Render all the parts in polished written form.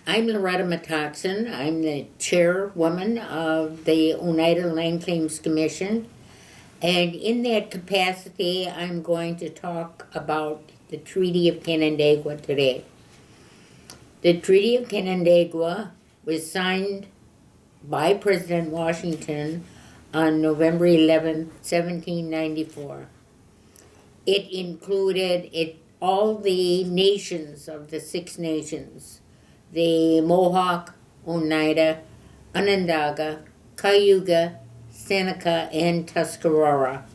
I'm Loretta Mextoxen. I'm the chairwoman of the Oneida Land Claims Commission. And in that capacity, I'm going to talk about the Treaty of Canandaigua today. The Treaty of Canandaigua was signed by President Washington on November 11, 1794. It included all the nations of the Six Nations: the Mohawk, Oneida, Onondaga, Cayuga, Seneca, and Tuscarora.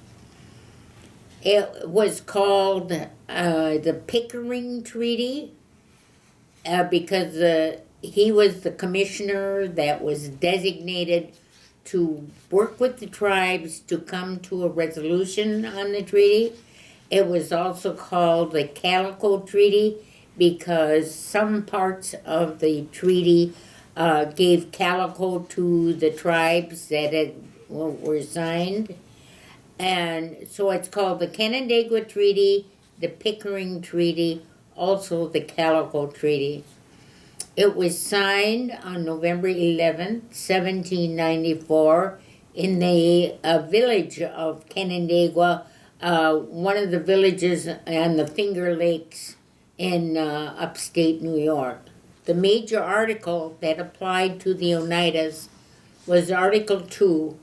It was called the Pickering Treaty because he was the commissioner that was designated to work with the tribes to come to a resolution on the treaty. It was also called the Calico Treaty because some parts of the treaty gave calico to the tribes that were signed. And so it's called the Canandaigua Treaty, the Pickering Treaty, also the Calico Treaty. It was signed on November 11, 1794, in the village of Canandaigua, one of the villages on the Finger Lakes in upstate New York. The major article that applied to the Oneidas was Article 2,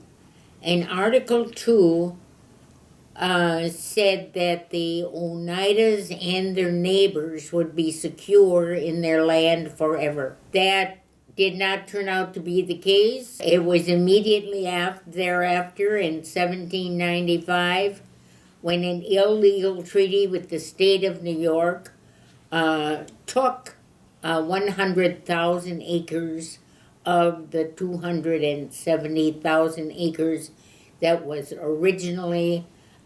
and Article 2 said that the Oneidas and their neighbors would be secure in their land forever. That did not turn out to be the case. It was immediately thereafter, in 1795, when an illegal treaty with the state of New York took 100,000 acres of the 270,000 acres that was originally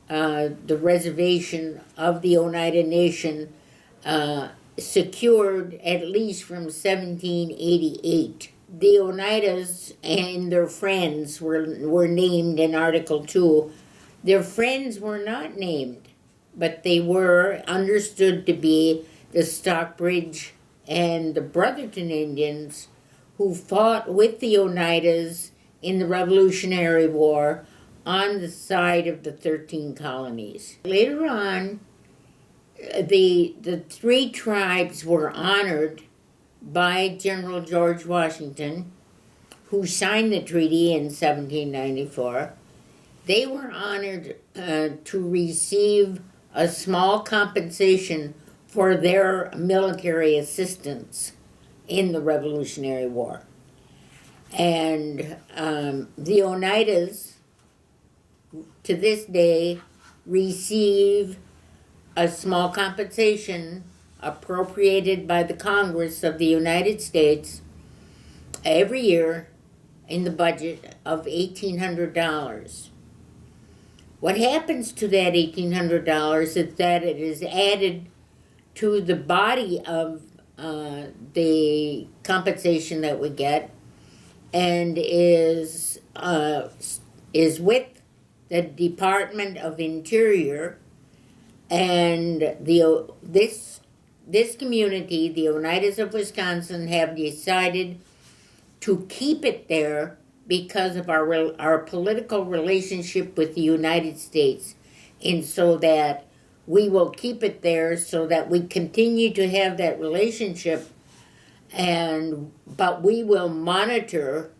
the reservation of the Oneida Nation, secured at least from 1788. The Oneidas and their friends were named in Article 2. Their friends were not named, but they were understood to be the Stockbridge and the Brotherton Indians, who fought with the Oneidas in the Revolutionary War on the side of the 13 colonies. Later on, the three tribes were honored by General George Washington, who signed the treaty in 1794. They were honored to receive a small compensation for their military assistance in the Revolutionary War. And the Oneidas, to this day, receive a small compensation appropriated by the Congress of the United States every year in the budget of $1,800. What happens to that $1,800 is that it is added to the body of the compensation that we get, and is with the Department of Interior, and this community, the Oneidas of Wisconsin, have decided to keep it there because of our political relationship with the United States, and so that we will keep it there so that we continue to have that relationship, but we will monitor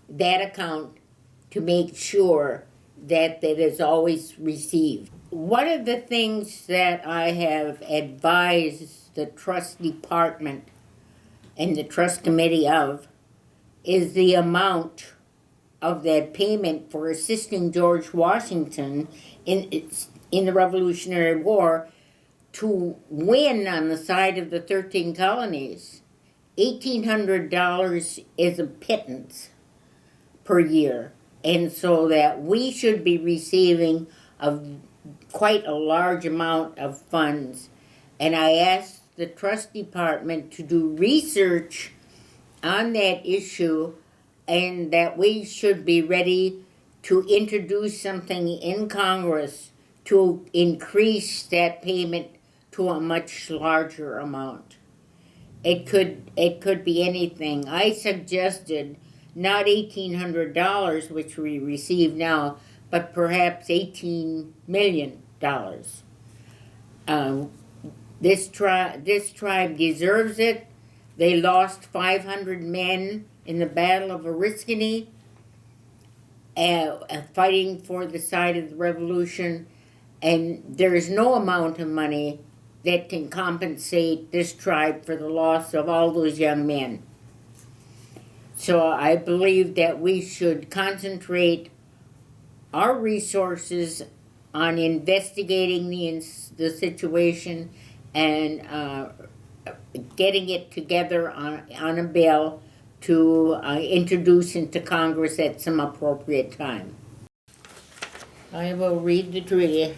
that account to make sure that it is always received. One of the things that I have advised the trust department and the trust committee of is the amount of that payment for assisting George Washington in the Revolutionary War to win on the side of the 13 colonies. $1,800 is a pittance per year. And so that we should be receiving quite a large amount of funds. And I asked the trust department to do research on that issue, and that we should be ready to introduce something in Congress to increase that payment to a much larger amount. it could be anything. I suggested not $1,800, which we receive now, but perhaps $18 million. Um, this tribe deserves it. They lost 500 men in the Battle of Oriskany, fighting for the side of the revolution, and there is no amount of money that can compensate this tribe for the loss of all those young men. So I believe that we should concentrate our resources on investigating the situation and getting it together on a bill to introduce into Congress at some appropriate time. I will read the treaty.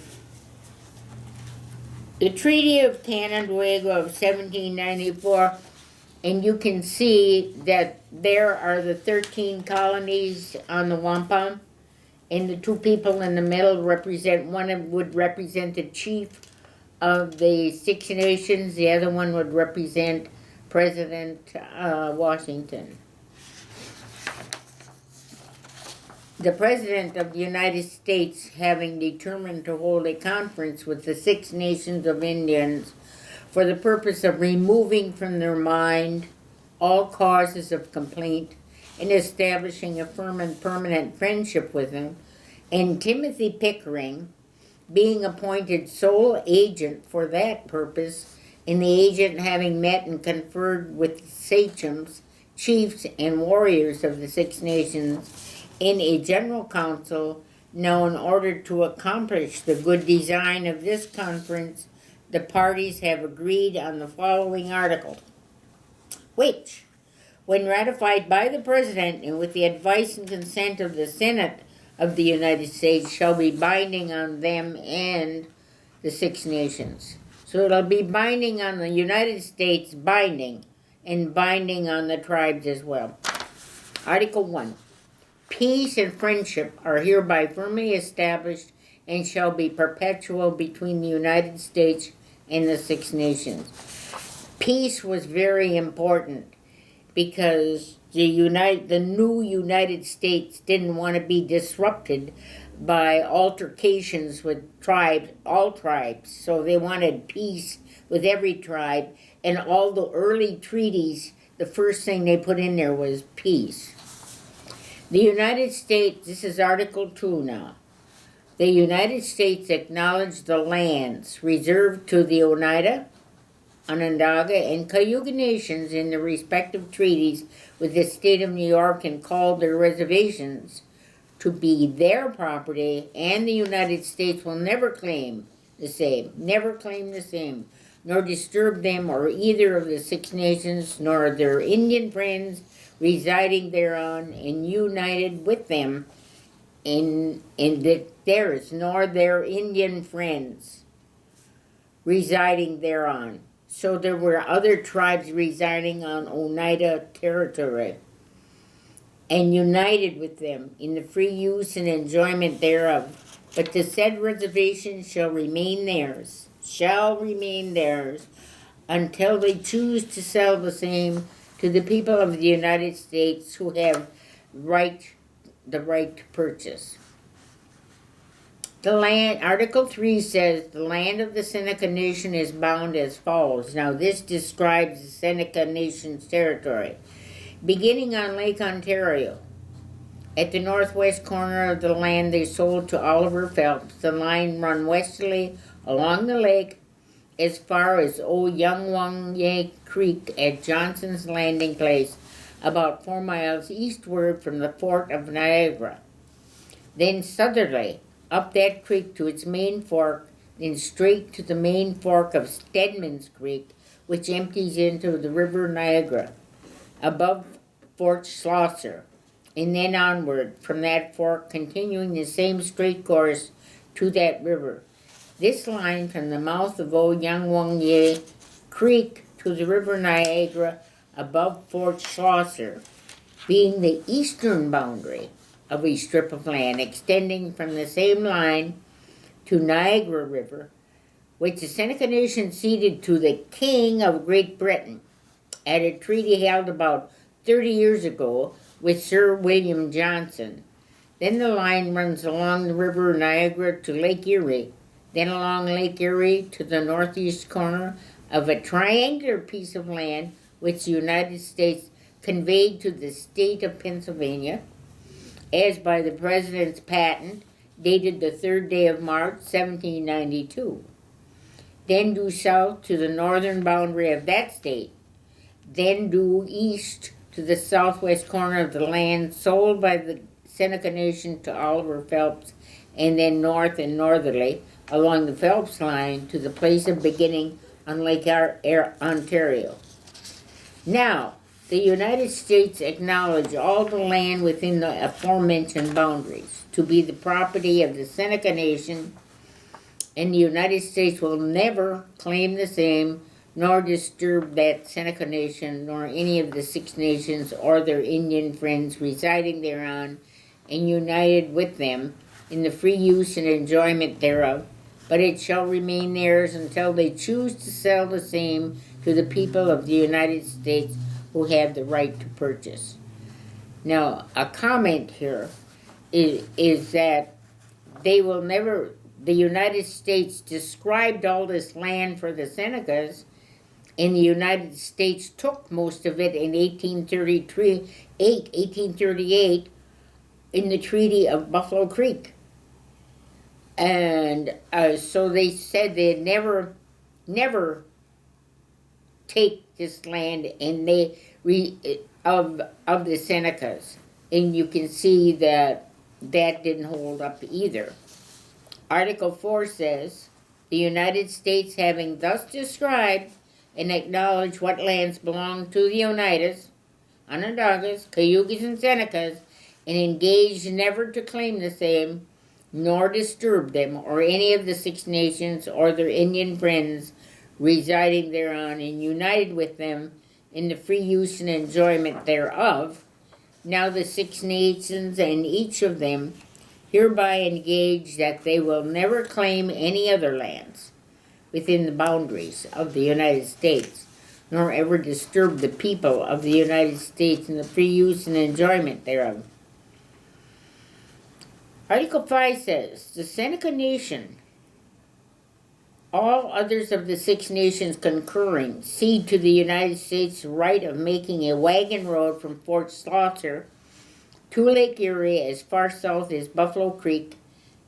The Treaty of Canandaigua of 1794, and you can see that there are the 13 colonies on the wampum, and the two people in the middle represent, one would represent the chief of the Six Nations, the other one would represent President Washington. The President of the United States, having determined to hold a conference with the Six Nations of Indians for the purpose of removing from their mind all causes of complaint and establishing a firm and permanent friendship with them, and Timothy Pickering being appointed sole agent for that purpose, and the agent having met and conferred with sachems, chiefs, and warriors of the Six Nations in a general council. Now, in order to accomplish the good design of this conference, the parties have agreed on the following article, which, when ratified by the President and with the advice and consent of the Senate of the United States, shall be binding on them and the Six Nations. So it'll be binding on the United States, and binding on the tribes as well. Article 1. Peace and friendship are hereby firmly established and shall be perpetual between the United States and the Six Nations. Peace was very important because the new United States didn't want to be disrupted by altercations with all tribes. So they wanted peace with every tribe, and all the early treaties, the first thing they put in there was peace. The United States, this is Article 2 now. The United States acknowledged the lands reserved to the Oneida, Onondaga, and Cayuga nations in the respective treaties with the state of New York, and called their reservations to be their property, and the United States will never claim the same, nor disturb them or either of the Six Nations, nor their Indian friends residing thereon, and united with them in that theirs, nor their Indian friends residing thereon. So there were other tribes residing on Oneida territory, and united with them in the free use and enjoyment thereof. But the said reservation shall remain theirs, until they choose to sell the same to the people of the United States who have the right to purchase. The land, Article 3 says, the land of the Seneca Nation is bound as follows. Now this describes the Seneca Nation's territory. Beginning on Lake Ontario, at the northwest corner of the land they sold to Oliver Phelps, the line run westerly along the lake as far as Oyungwanye Creek at Johnson's Landing Place, about 4 miles eastward from the Fort of Niagara. Then southerly, up that creek to its main fork, then straight to the main fork of Stedman's Creek, which empties into the River Niagara, above Fort Schlosser, and then onward from that fork, continuing the same straight course to that river. This line from the mouth of Oyungwanye Creek to the River Niagara above Fort Schlosser, being the eastern boundary of a strip of land extending from the same line to Niagara River, which the Seneca Nation ceded to the King of Great Britain at a treaty held about 30 years ago with Sir William Johnson. Then the line runs along the River Niagara to Lake Erie, then along Lake Erie to the northeast corner of a triangular piece of land which the United States conveyed to the state of Pennsylvania, as by the President's patent dated the 3rd day of March, 1792. Then due south to the northern boundary of that state, then due east to the southwest corner of the land sold by the Seneca Nation to Oliver Phelps, and then north and northerly along the Phelps line to the place of beginning on Lake Ontario. Now, the United States acknowledge all the land within the aforementioned boundaries to be the property of the Seneca Nation, and the United States will never claim the same, nor disturb that Seneca Nation, nor any of the Six Nations or their Indian friends residing thereon, and united with them in the free use and enjoyment thereof, but it shall remain theirs until they choose to sell the same to the people of the United States who have the right to purchase. Now, a comment here is that they will never, the United States described all this land for the Senecas, and the United States took most of it in 1838 in the Treaty of Buffalo Creek. And so they said they'd never take this land, and of the Senecas, and you can see that didn't hold up either. Article 4 says, the United States having thus described and acknowledged what lands belong to the Oneidas, Onondagas, Cayugas, and Senecas, and engaged never to claim the same, nor disturb them or any of the Six Nations or their Indian friends residing thereon, and united with them in the free use and enjoyment thereof. Now the Six Nations and each of them hereby engage that they will never claim any other lands within the boundaries of the United States, nor ever disturb the people of the United States in the free use and enjoyment thereof. Article 5 says, the Seneca Nation, all others of the Six Nations concurring, cede to the United States the right of making a wagon road from Fort Schlosser to Lake Erie as far south as Buffalo Creek,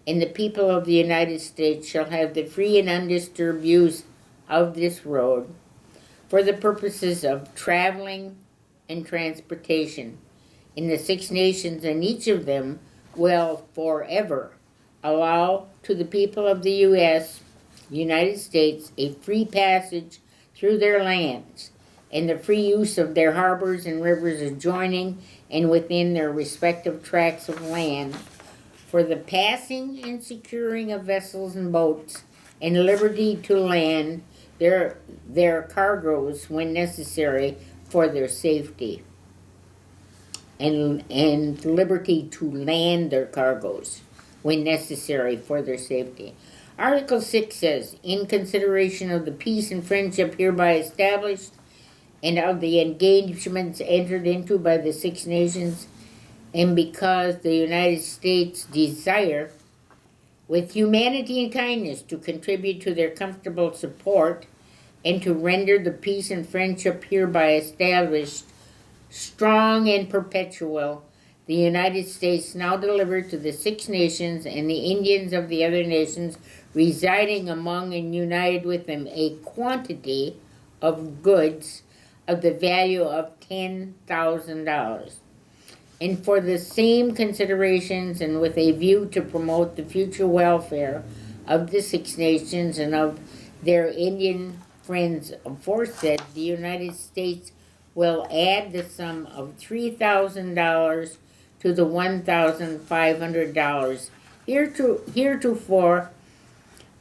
and the people of the United States shall have the free and undisturbed use of this road for the purposes of traveling and transportation. In the Six Nations, and each of them will forever allow to the people of the United States, a free passage through their lands, and the free use of their harbors and rivers adjoining and within their respective tracts of land, for the passing and securing of vessels and boats, and liberty to land their cargoes when necessary for their safety. And liberty to land their cargoes when necessary for their safety. Article 6 says, in consideration of the peace and friendship hereby established, and of the engagements entered into by the Six Nations, and because the United States desire, with humanity and kindness, to contribute to their comfortable support, and to render the peace and friendship hereby established strong and perpetual, the United States now deliver to the Six Nations and the Indians of the other nations residing among and united with them a quantity of goods of the value of $10,000. And for the same considerations, and with a view to promote the future welfare of the Six Nations and of their Indian friends aforesaid, the United States will add the sum of $3,000 to the $1,500 heretofore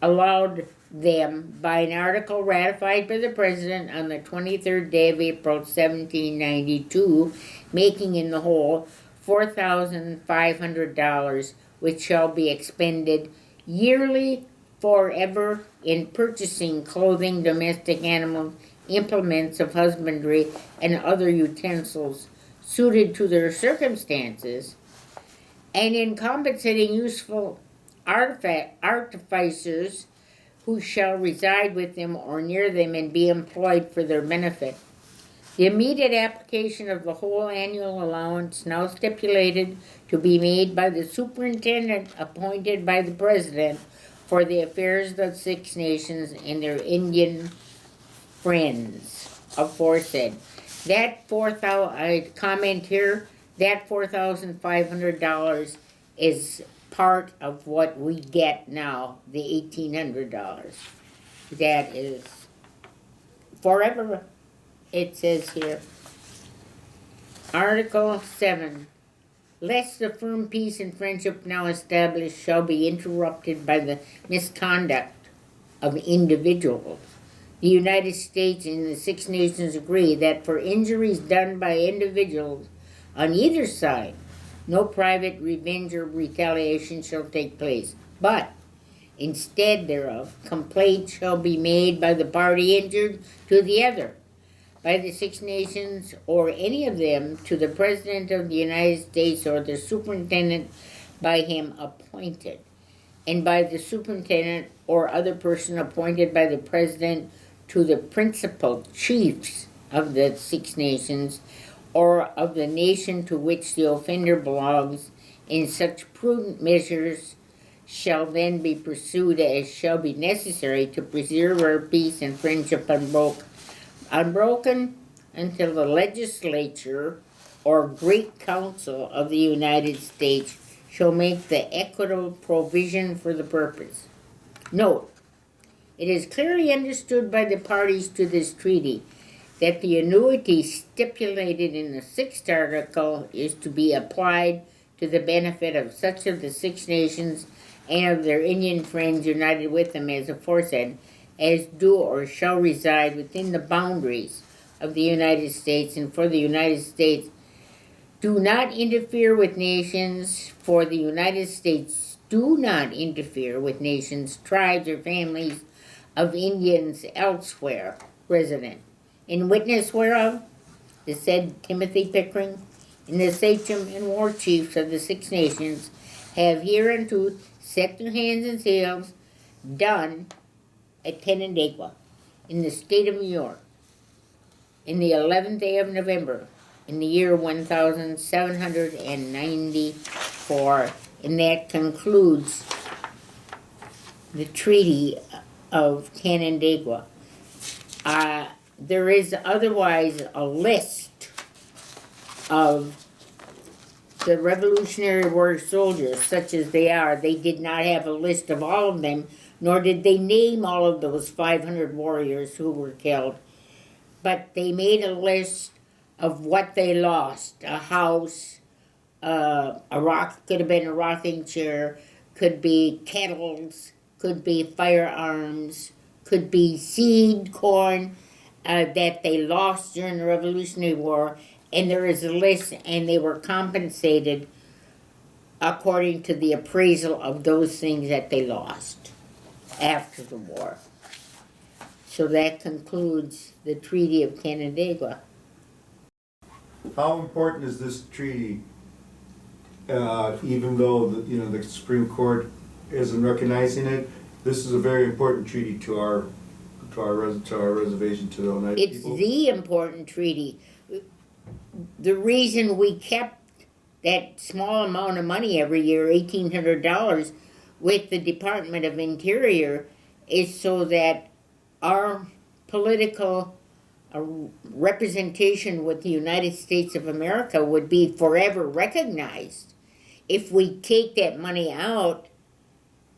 allowed them by an article ratified by the President on the 23rd day of April, 1792, making in the whole $4,500, which shall be expended yearly forever in purchasing clothing, domestic animals, implements of husbandry, and other utensils suited to their circumstances, and in compensating useful artificers who shall reside with them or near them and be employed for their benefit. The immediate application of the whole annual allowance now stipulated to be made by the superintendent appointed by the president for the affairs of the Six Nations and their Indian friends aforesaid. That I comment here, that $4,500 is part of what we get now, the $1,800. That is forever, it says here. Article 7. Lest the firm peace and friendship now established shall be interrupted by the misconduct of individuals. The United States and the Six Nations agree that for injuries done by individuals on either side, no private revenge or retaliation shall take place, but instead thereof, complaint shall be made by the party injured to the other, by the Six Nations or any of them, to the President of the United States or the superintendent by him appointed, and by the superintendent or other person appointed by the President to the principal chiefs of the Six Nations or of the nation to which the offender belongs, and such prudent measures shall then be pursued as shall be necessary to preserve our peace and friendship unbroken until the legislature or great council of the United States shall make the equitable provision for the purpose. Note, it is clearly understood by the parties to this treaty that the annuity stipulated in the 6th article is to be applied to the benefit of such of the Six Nations and of their Indian friends united with them as aforesaid, as do or shall reside within the boundaries of the United States, and for the United States do not interfere with nations, for the United States do not interfere with nations, tribes, or families of Indians elsewhere resident. In witness whereof, the said Timothy Pickering and the sachem and war chiefs of the Six Nations have hereunto set their hands and seals done at Canandaigua in the state of New York in the 11th day of November in the year 1794, and that concludes the Treaty of Canandaigua. There is otherwise a list of the Revolutionary War soldiers, such as they are. They did not have a list of all of them, nor did they name all of those 500 warriors who were killed. But they made a list of what they lost. A house, a rock, could have been a rocking chair, could be kettles, could be firearms, could be seed, corn, that they lost during the Revolutionary War. And there is a list, and they were compensated according to the appraisal of those things that they lost after the war. So that concludes the Treaty of Canandaigua. How important is this treaty, even though the Supreme Court isn't recognizing it? This is a very important treaty to our reservation, to the Oneida people. It's the important treaty. The reason we kept that small amount of money every year, $1,800, with the Department of Interior, is so that our political representation with the United States of America would be forever recognized. If we take that money out,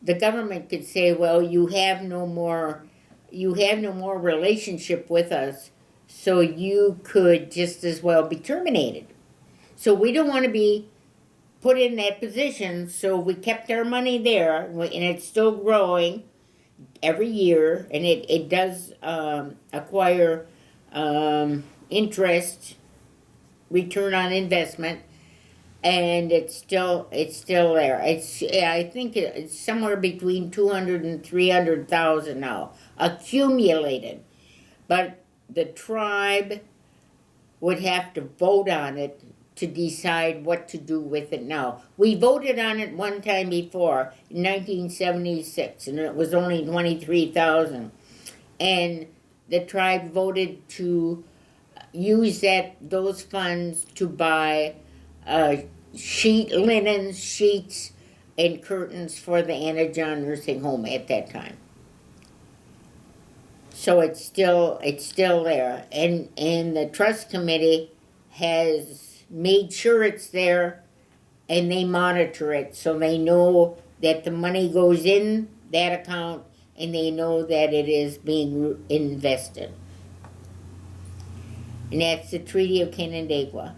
the government could say, well, you have no more relationship with us, so you could just as well be terminated. So we don't want to be put in that position, so we kept our money there, and it's still growing every year, and it does acquire interest, return on investment, and it's still there. I think it's somewhere between 200 and 300,000 now accumulated, but the tribe would have to vote on it to decide what to do with it now. We voted on it one time before, in 1976, and it was only 23,000. And the tribe voted to use those funds to buy linens, sheets, and curtains for the Anna John nursing home at that time. So it's still there, and the trust committee has made sure it's there, and they monitor it so they know that the money goes in that account, and they know that it is being invested. And that's the Treaty of Canandaigua.